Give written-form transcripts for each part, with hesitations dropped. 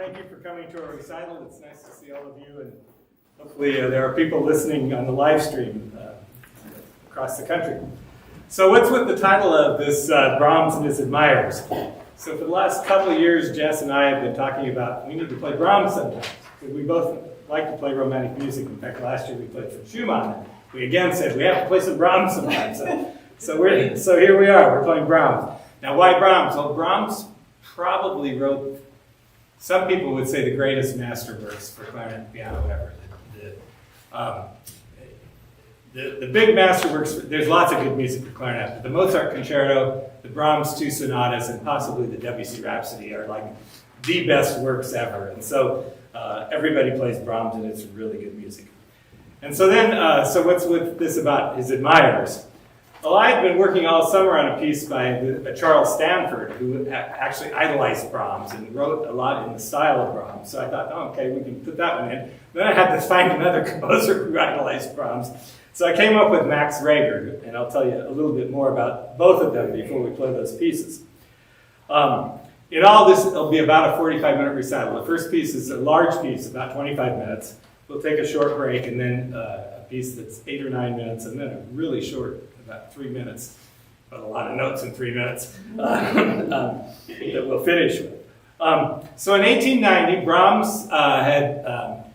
Thank you for coming to our recital. It's nice to see all of you, and hopefully there are people listening on the live stream across the country. So what's with the title of this Brahms and His Admirers? So for the last couple of years, Jess and I have been talking about we need to play Brahms sometimes, because we both like to play romantic music. In fact, last year we played from Schumann. We again said we have to play some Brahms sometimes. So here we are, we're playing Brahms. Now why Brahms? Well, Brahms probably wrote, some people would say, the greatest masterworks for clarinet and piano ever. The big masterworks, there's lots of good music for clarinet, but the Mozart Concerto, the Brahms 2 sonatas, and possibly the Debussy Rhapsody are like the best works ever. And so everybody plays Brahms, and it's really good music. And so then, so what's with this about his admirers? Well, I had been working all summer on a piece by Charles Stanford, who actually idolized Brahms and wrote a lot in the style of Brahms. So I thought, oh, okay, we can put that one in. Then I had to find another composer who idolized Brahms. So I came up with Max Reger, and I'll tell you a little bit more about both of them before we play those pieces. In all, this will be about a 45-minute recital. The first piece is a large piece, about 25 minutes. We'll take a short break, and then a piece that's 8 or 9 minutes, and then a really short, about 3 minutes, but a lot of notes in 3 minutes, that we'll finish with. So in 1890, Brahms had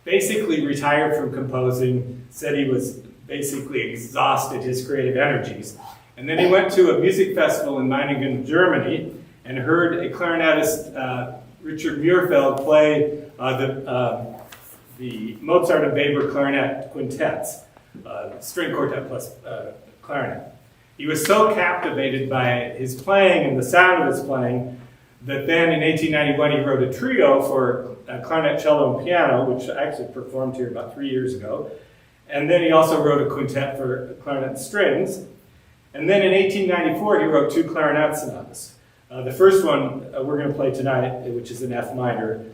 basically retired from composing, said he was basically exhausted his creative energies. And then he went to a music festival in Meiningen, Germany, and heard a clarinetist, Richard Muirfeld, play the Mozart and Weber clarinet quintets, string quartet plus clarinet. He was so captivated by his playing and the sound of his playing that then in 1891 he wrote a trio for clarinet, cello, and piano, which I actually performed here about 3 years ago. And then he also wrote a quintet for clarinet and strings. And then in 1894 he wrote 2 clarinet sonatas. The first one we're going to play tonight, which is in F minor.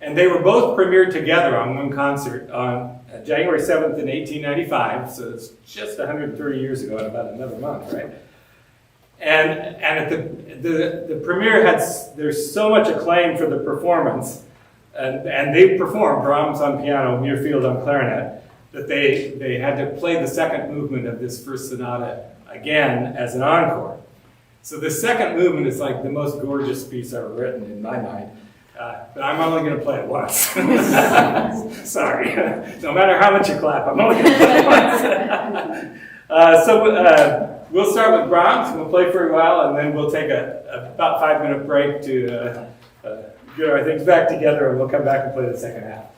And they were both premiered together on one concert on January 7th in 1895, so it's just 130 years ago in about another month, right? And at the premiere there's so much acclaim for the performance, and they performed Brahms on piano, Muirfield on clarinet, that they had to play the second movement of this first sonata again as an encore. So the second movement is like the most gorgeous piece ever written in my mind. But I'm only going to play it once. Sorry. No matter how much you clap, I'm only going to play it once. So we'll start with Brahms. We'll play for a while, and then we'll take a about 5-minute break to get our things back together, and we'll come back and play the second half.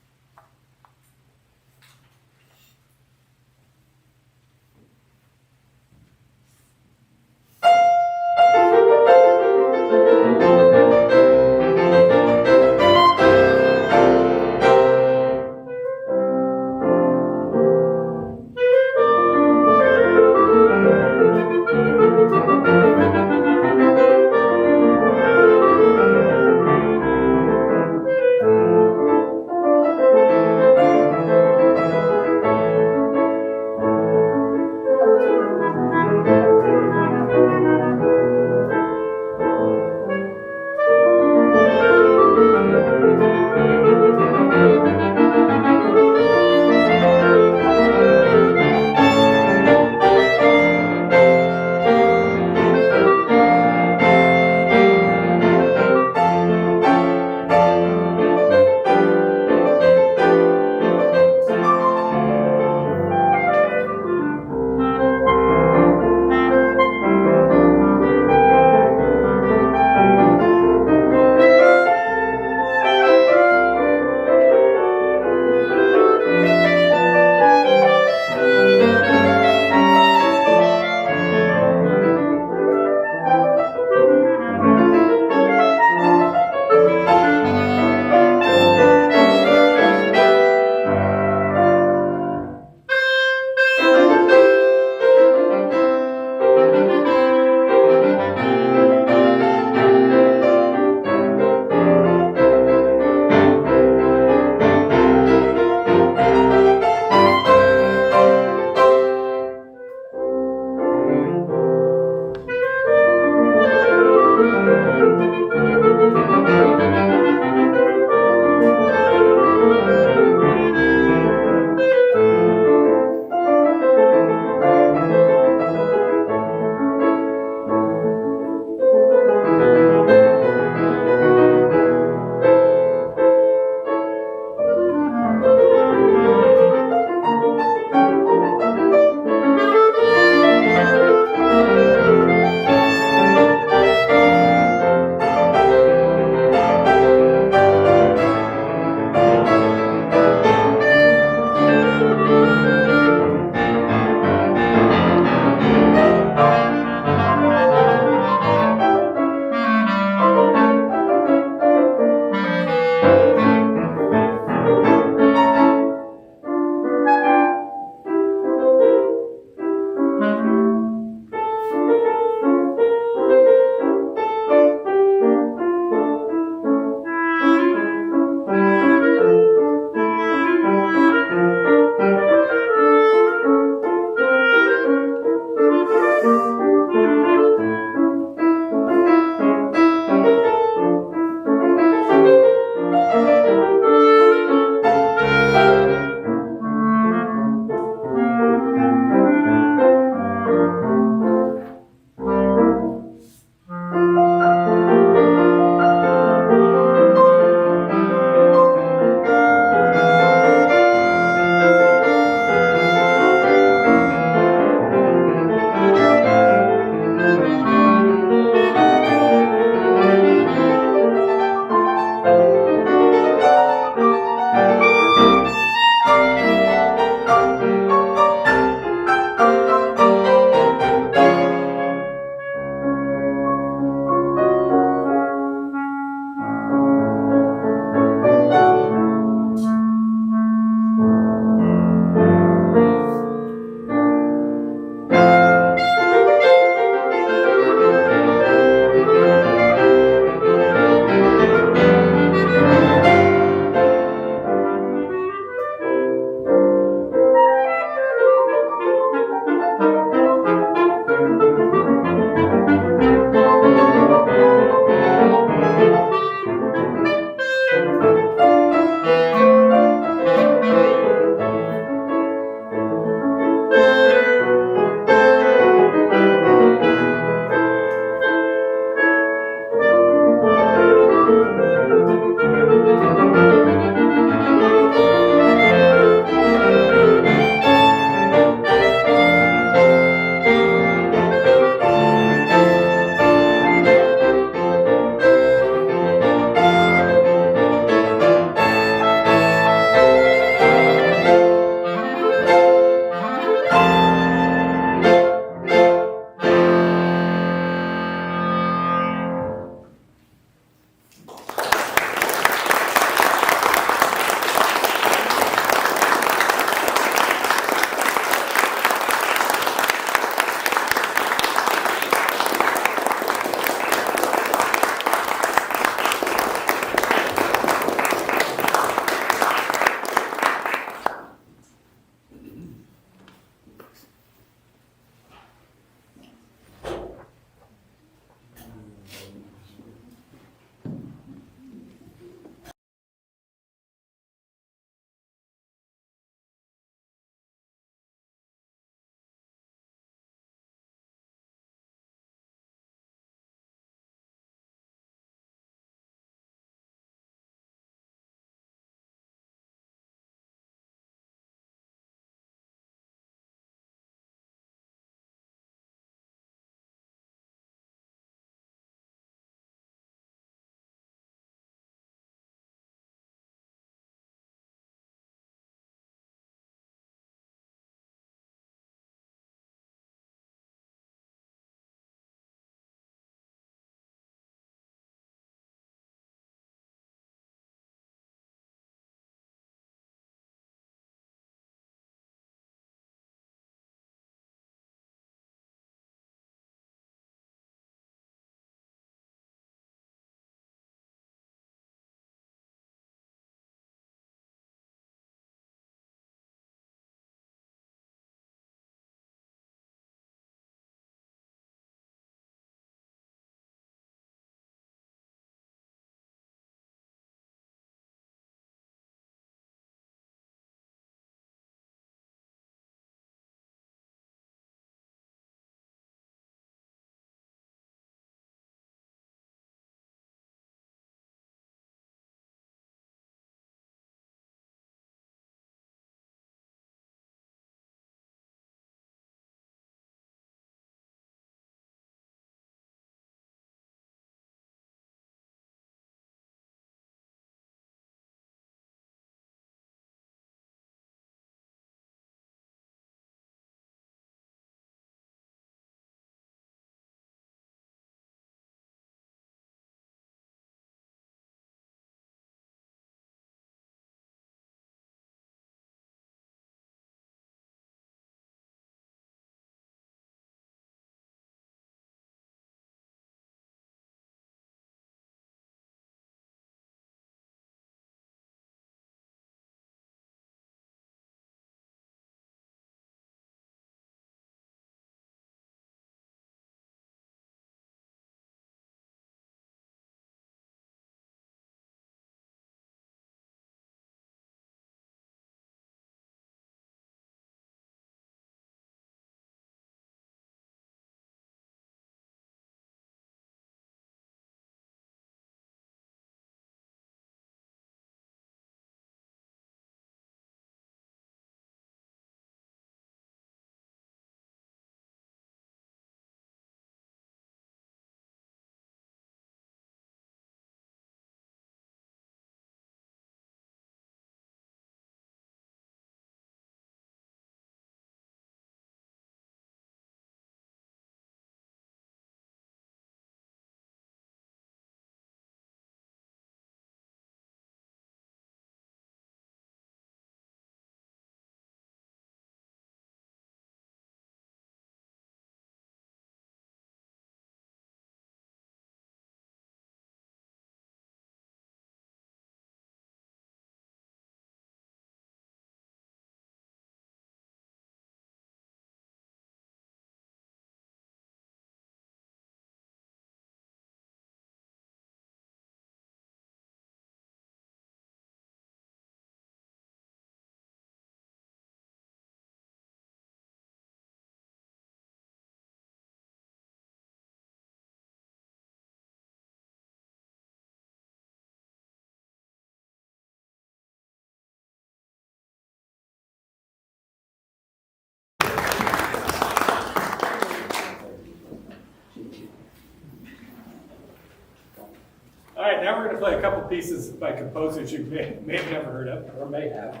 All right, now we're going to play a couple pieces by composers you may have never heard of, or may have.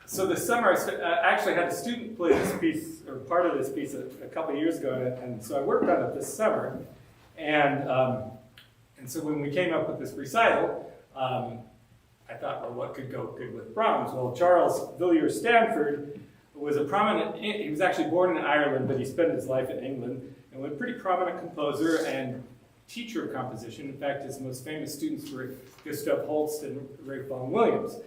So this summer, I actually had a student play this piece, or part of this piece, a couple of years ago, and so I worked on it this summer. And so when we came up with this recital, I thought, well, what could go good with Brahms? Well, Charles Villiers Stanford was a prominent, he was actually born in Ireland, but he spent his life in England, and was a pretty prominent composer and teacher of composition. In fact, his most famous students were Gustav Holst and Ralph Vaughan Williams.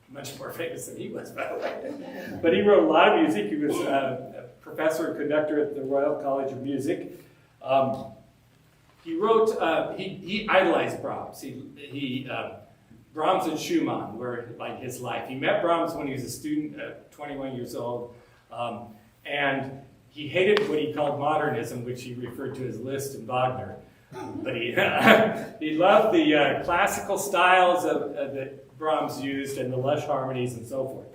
Much more famous than he was, by the way. But he wrote a lot of music. He was a professor and conductor at the Royal College of Music. He wrote, he idolized Brahms. Brahms and Schumann were like his life. He met Brahms when he was a student, 21 years old, and he hated what he called modernism, which he referred to as Liszt and Wagner. But he loved the classical styles that Brahms used and the lush harmonies and so forth.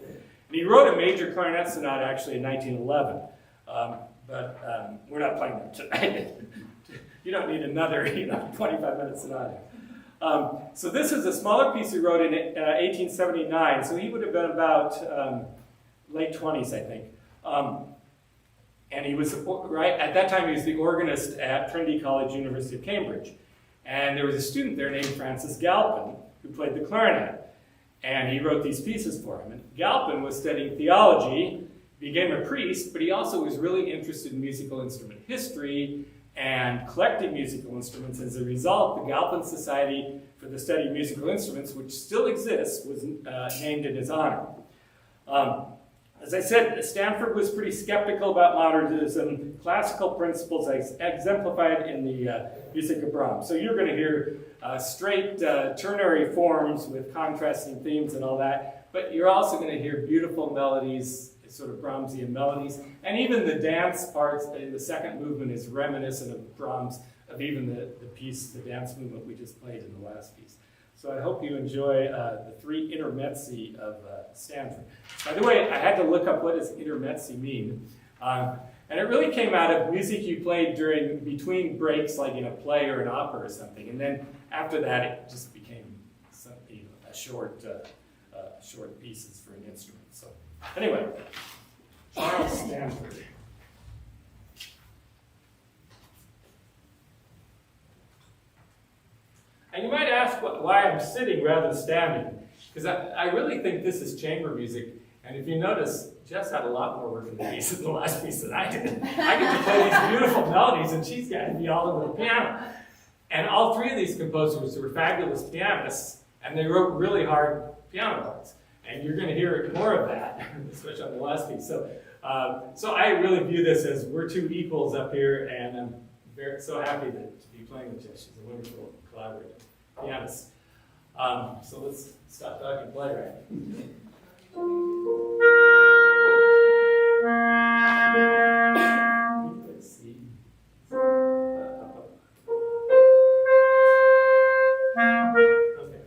And he wrote a major clarinet sonata actually in 1911, but we're not playing that tonight. You don't need another 25-minute sonata. So this is a smaller piece he wrote in 1879, so he would have been about late 20s, I think. And he was, right, at that time he was the organist at Trinity College, University of Cambridge. And there was a student there named Francis Galpin who played the clarinet. And he wrote these pieces for him. And Galpin was studying theology, became a priest, but he also was really interested in musical instrument history and collecting musical instruments. As a result, the Galpin Society for the Study of Musical Instruments, which still exists, was named in his honor. As I said, Stanford was pretty skeptical about modernism, classical principles exemplified in the music of Brahms. So you're going to hear straight ternary forms with contrasting themes and all that, but you're also going to hear beautiful melodies, sort of Brahmsian melodies, and even the dance parts in the second movement is reminiscent of Brahms, of even the piece, the dance movement we just played in the last piece. So I hope you enjoy the three intermezzi of Stanford. By the way, I had to look up what does intermezzi mean. And it really came out of music you played between breaks, like in a play or an opera or something. And then after that, it just became short pieces for an instrument. So anyway, Charles Stanford. And you might ask why I'm sitting rather than standing, because I really think this is chamber music. And if you notice, Jess had a lot more work in the piece in the last piece than I did. I get to play these beautiful melodies, and she's got to be all over the piano. And all three of these composers were fabulous pianists, and they wrote really hard piano parts. And you're going to hear more of that, especially on the last piece. So I really view this as we're two equals up here, and I'm so happy to be playing with Jess. She's a wonderful collaborator, pianist. So let's stop talking and play, right? Let's see. Okay.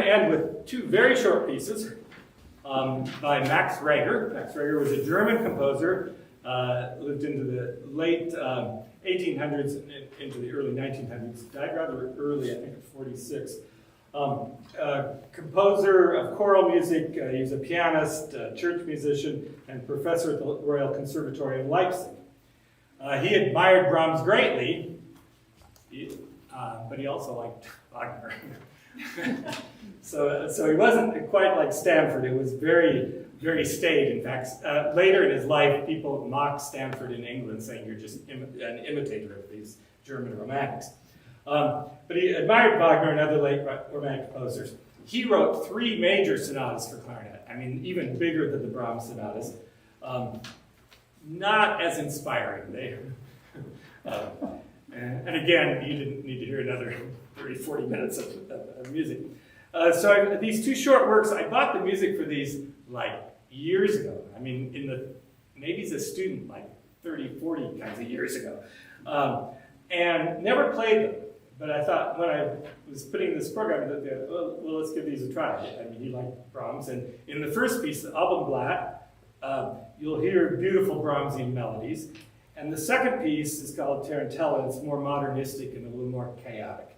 end with two very short pieces by Max Reger. Max Reger was a German composer, lived into the late 1800s and into the early 1900s. Died rather early, I think at 46. Composer of choral music, he was a pianist, church musician, and professor at the Royal Conservatory in Leipzig. He admired Brahms greatly, but he also liked Wagner. So he wasn't quite like Stanford. It was very, very staid. In fact, later in his life, people mocked Stanford in England, saying you're just an imitator of these German romantics. But he admired Wagner and other late romantic composers. He wrote 3 major sonatas for clarinet. I mean, even bigger than the Brahms sonatas. Not as inspiring. And again, you didn't need to hear another 30, 40 minutes of music. So these 2 short works, I bought the music for these like years ago. I mean, maybe as a student, like 30, 40 kinds of years ago. And never played them. But I thought when I was putting this program together, well, let's give these a try. I mean, he liked Brahms. And in the first piece, the Abendblatt, you'll hear beautiful Brahmsian melodies. And the second piece is called Tarantella. It's more modernistic and a little more chaotic.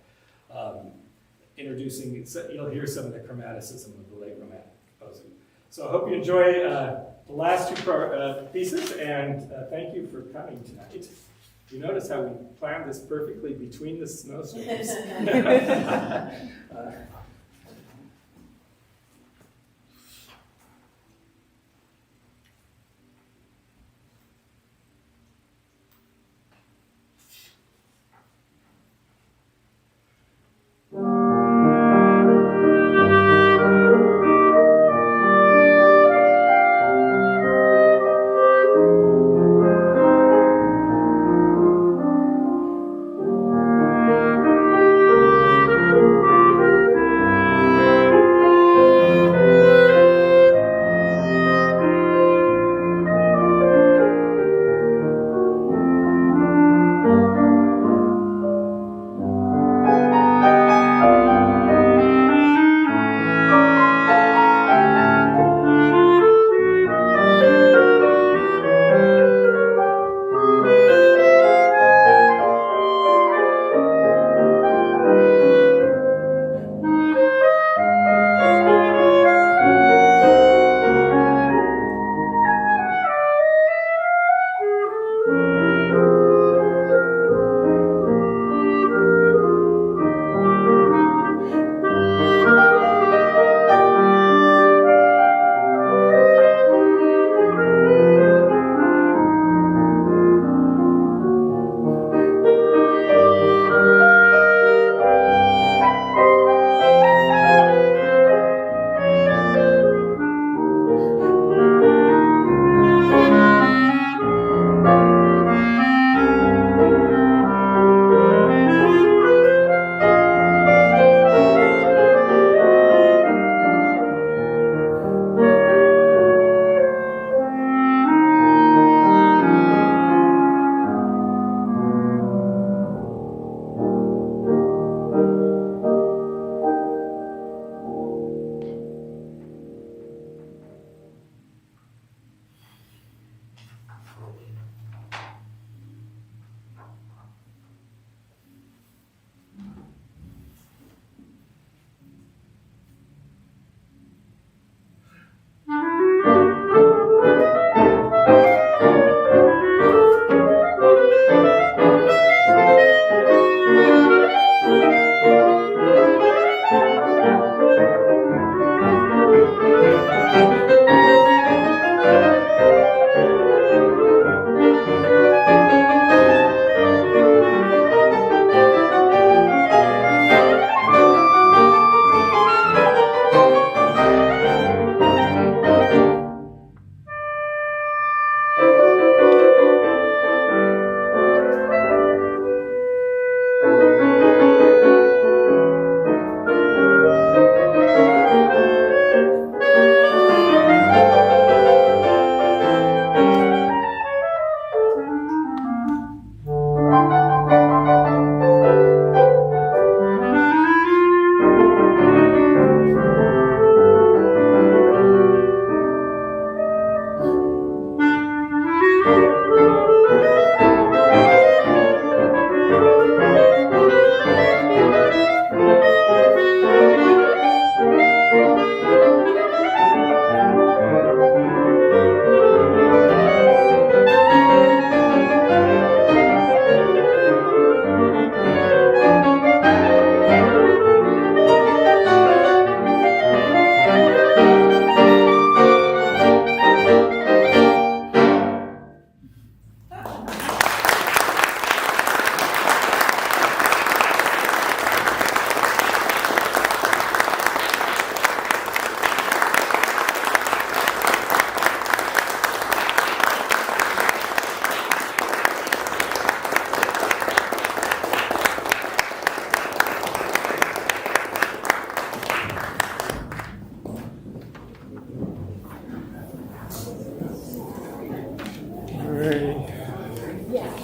You'll hear some of the chromaticism of the late Romantic composing. So I hope you enjoy the last 2 pieces, and thank you for coming tonight. You notice how we planned this perfectly between the snowstorms.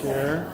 care.